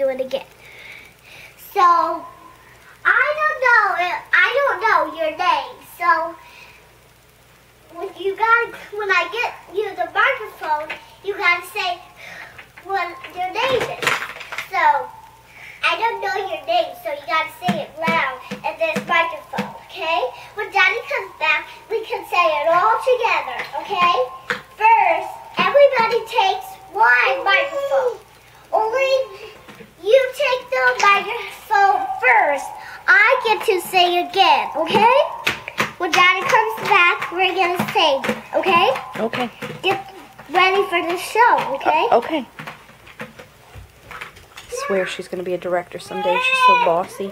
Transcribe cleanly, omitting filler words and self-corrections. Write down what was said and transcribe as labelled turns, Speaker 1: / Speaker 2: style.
Speaker 1: do it again. So, I don't know your name. So, when I get you the microphone, you gotta say what your name is. So, I don't know your name, so you gotta say it loud at this microphone, okay? When Daddy comes back, we can say it all together, okay? First, everybody takes one microphone. Only you take the microphone first. I get to say again, okay? When Daddy comes back, we're gonna sing, okay?
Speaker 2: Okay.
Speaker 1: Get ready for the show, okay?
Speaker 2: Okay. I swear she's going to be a director someday. She's so bossy.